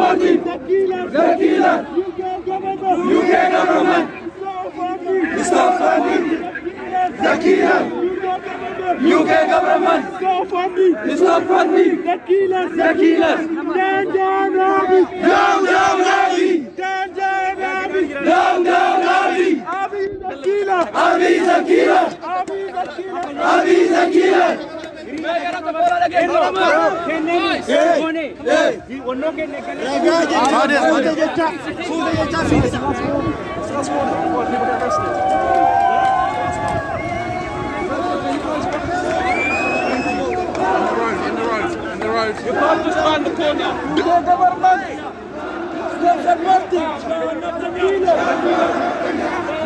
supporting the killer. UK government. Stop funding the killer. UK government. Stop funding the killer. Down, down, Abiy. Down, down, Abiy. Down, down, Abiy. Down, down, Abiy. Abiy is the killer. Abiy is the killer. Abiy is the killer. You can't just find the corner. The government. Stop supporting.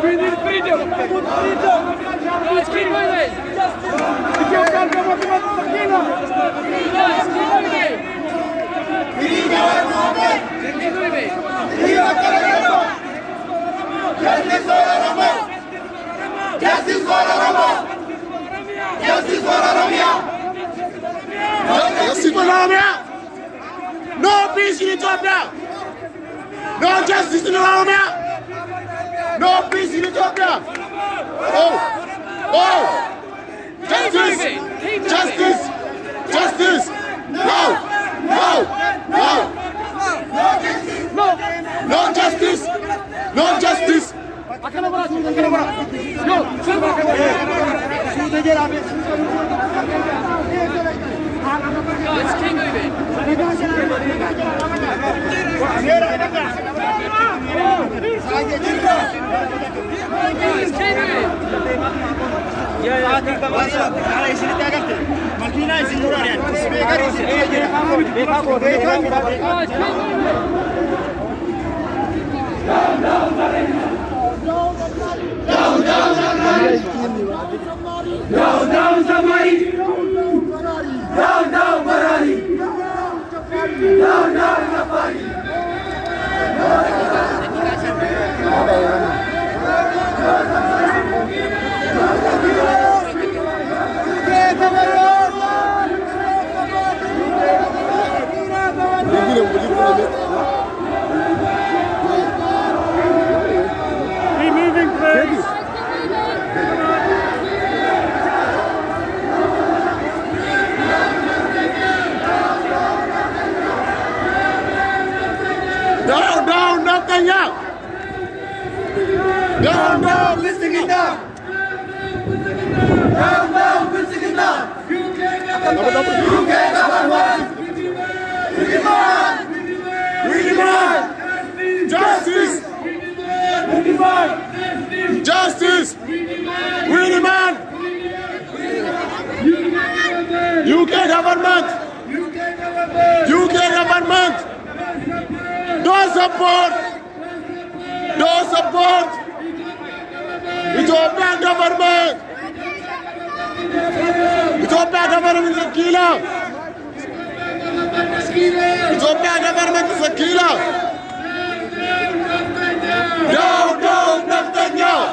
We need freedom. Let's keep moving. If you can't come up with the killer. Let's keep moving. We need our movement. Keep moving. Justice for Oromia. Justice for Oromia. Justice for Oromia. Justice for Oromia. No peace in Ethiopia. No justice in Oromia. No peace in Ethiopia. Oh. Justice. Justice. Justice. No. No justice. No justice. Let's keep moving. Down, somebody. Down, Barari. Down, Safari. Be moving, please. Down, nothing out. Down, listen it down. Down, listen it down. UK government. We demand Justice. Justice. We demand. UK government. Don't support Ethiopian government. Ethiopian government is a killer. Ethiopian government is a killer. Down, Netanyahu.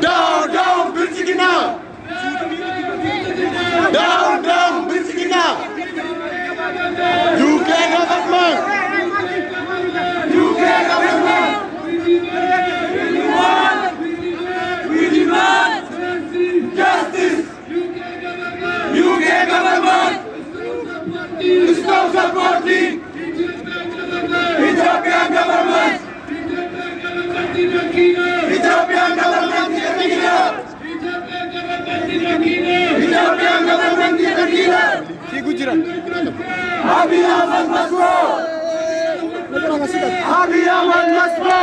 Down, Bilsigina. Down, Bilsigina. UK government. We demand justice. UK government. Stop supporting Ethiopian government. Ethiopian government is a killer. Ethiopian government is a killer. Abiy Ahmed must go. Abiy Ahmed must go.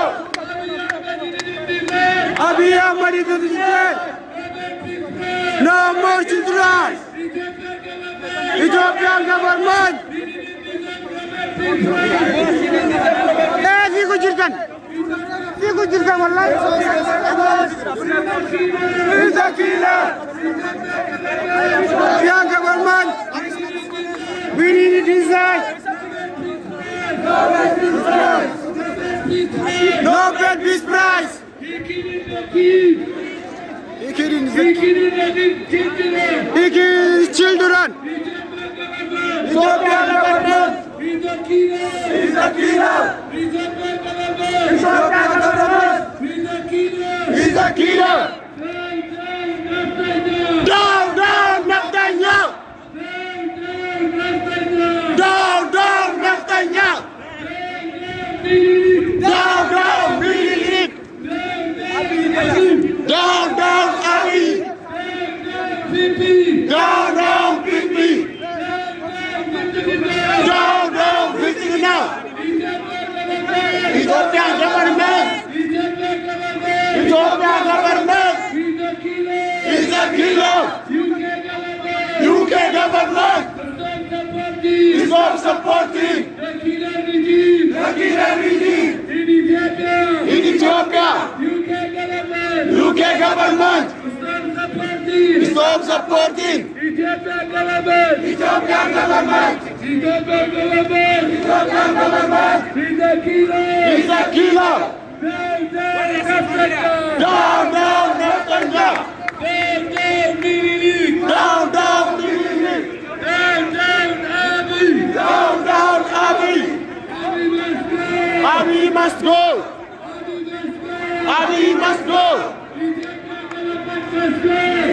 Abiy Ahmed is in jail. No more children. Ethiopian government. He's a killer. Ethiopian government. We need to decide. Nobel Peace Prize. He killing children. Ethiopian government. He's a killer. Ethiopian government. He's a killer. Down, down, Netanyahu. Down, down, Netanyahu. Down, down, Milik. Down, down, Abiy. Down, down, Bibi. Down, down, Bisigina. Ethiopian government. Ethiopian government. He's a killer. UK government. Stop supporting the killer regime in Ethiopia. UK government. Stop supporting Ethiopian government. Ethiopian government. He's a killer. Down, down, Netanyahu. Down, down, Milik. Down, down, Abiy. Abiy must go. Abiy must go.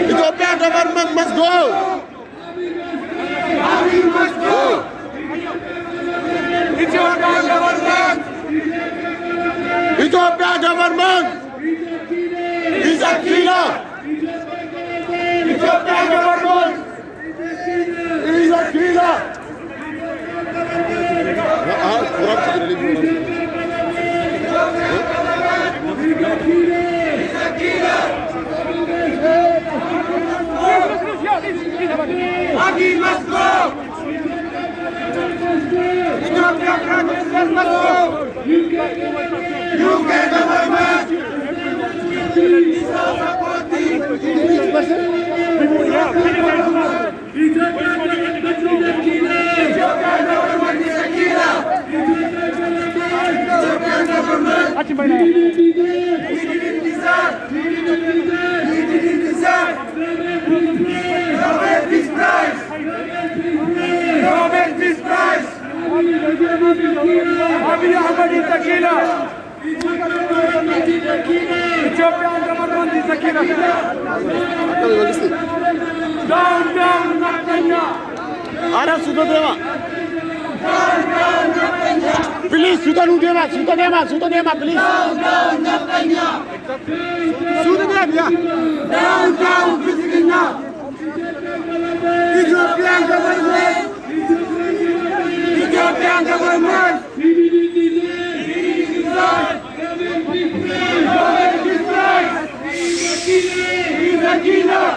Ethiopian government must go. Abiy must go. Ethiopian government. Ethiopian government is a killer. Ethiopian government is a killer. Abiy must go. Ethiopian government must go. UK government is supporting. Ethiopian government is a killer. Ethiopian government. He didn't deserve. Nobel Peace Prize. Nobel Peace Prize. Abiy Ahmed is the killer. Ethiopian government is the killer. Down, down, Netanyahu. Arab sudah dewa. Down, down, Netanyahu. Please, sudah dewa, please. Down, down, Netanyahu. Sudah dewa. Down, down, Bisigina. Ethiopian government. Ethiopian government. He's a killer.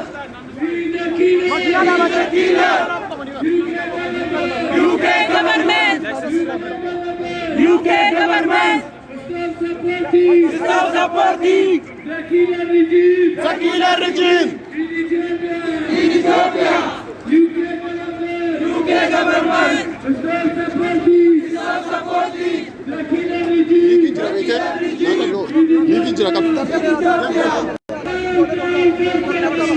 UK government. UK government. Stop supporting the killer regime. The killer regime in Ethiopia. UK government. Stop supporting the killer regime.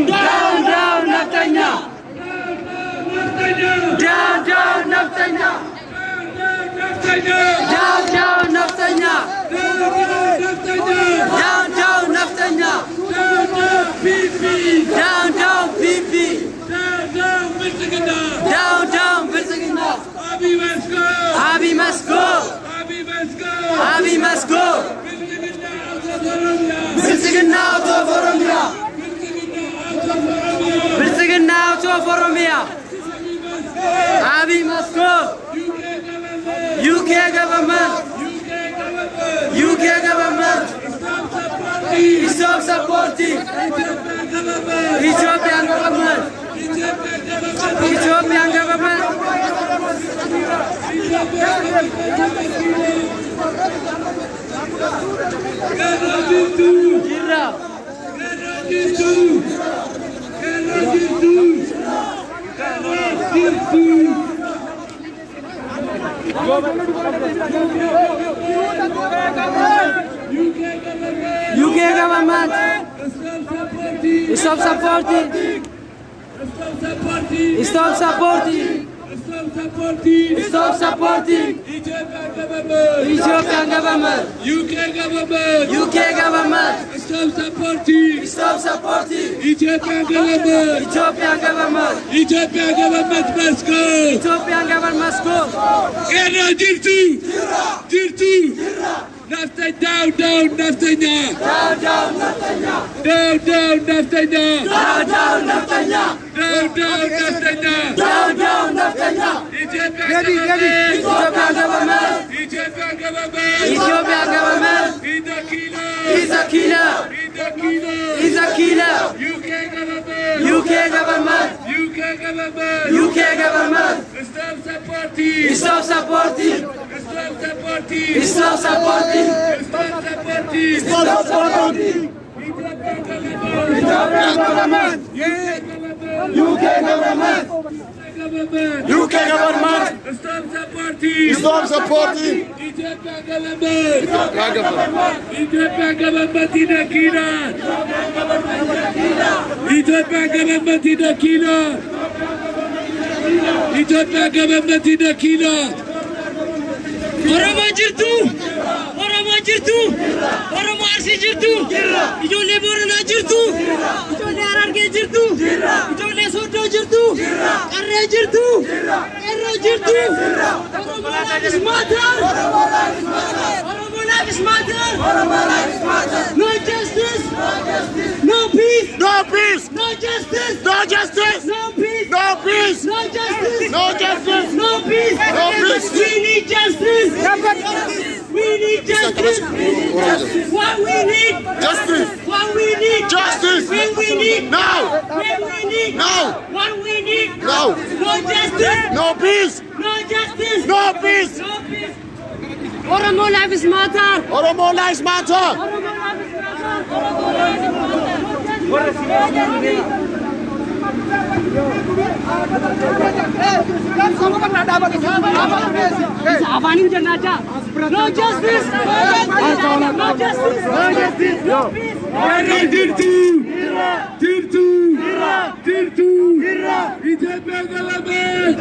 Down, down, Netanyahu. Down, down, Netanyahu. Down, down, Netanyahu. Down, down, Netanyahu. Down, down, Bibi. Down, down, Bisigina. Abiy must go. Abiy must go. Bisigina out of Oromia. Bisigina out of Oromia. Abiy must go. UK government. UK government. Stop supporting Ethiopian government. Ethiopian government. UK government. Stop supporting. Stop supporting. Stop supporting Ethiopian government. UK government. Stop supporting Ethiopian government. Ethiopian government must go. Jirtu. Naftanya. Down, Naftanya. Ethiopian government. He's a killer. UK government. Stop supporting. UK government. Stop supporting. Ethiopian government in a killer. Ethiopian government in a killer. Oromo jirtu. Oromo Arsi jirtu. Ijoollee Booranaa jirtu. Ijoollee Harargee jirtu. Ijoollee Soddoo jirtu. Qarree jirtu. Qeerroo jirtu. Oromo lives matter. No justice. No peace. No justice. No justice. No peace. No peace. No justice. No justice. No peace. No peace. We need justice. We need justice. What we need. Justice. What we need. Justice. When we need. Now. When we need. Now. What we need. Now. No justice. No peace. No justice. No peace. No peace. Oromo lives matter. Oromo lives matter. Oromo lives matter. No justice. No justice. Jirtu. Ethiopian government.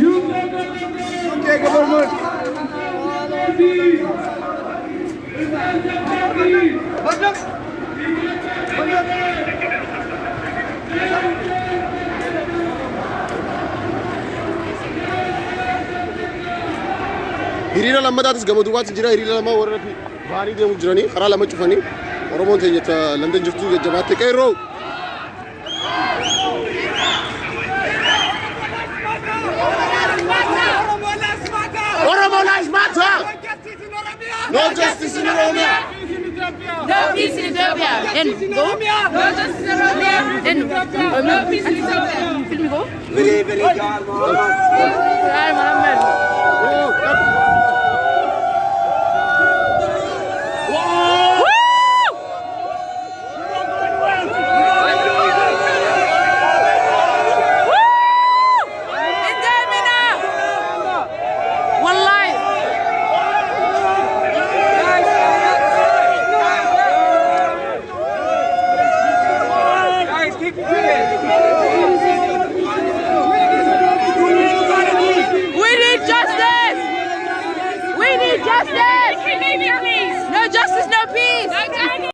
UK government. Hiriira lammatatis gama duwwaatti jira. Hiriira lama warra baanii deemu jiranii karaa lama cufanii Oromoon teenya London jirtu jajjabaatte qeerroo. Oromo lives matter. No justice in Oromia. No peace in Ethiopia. Then go. No justice in Oromia. Then no peace in Ethiopia. Film go. Very, very good.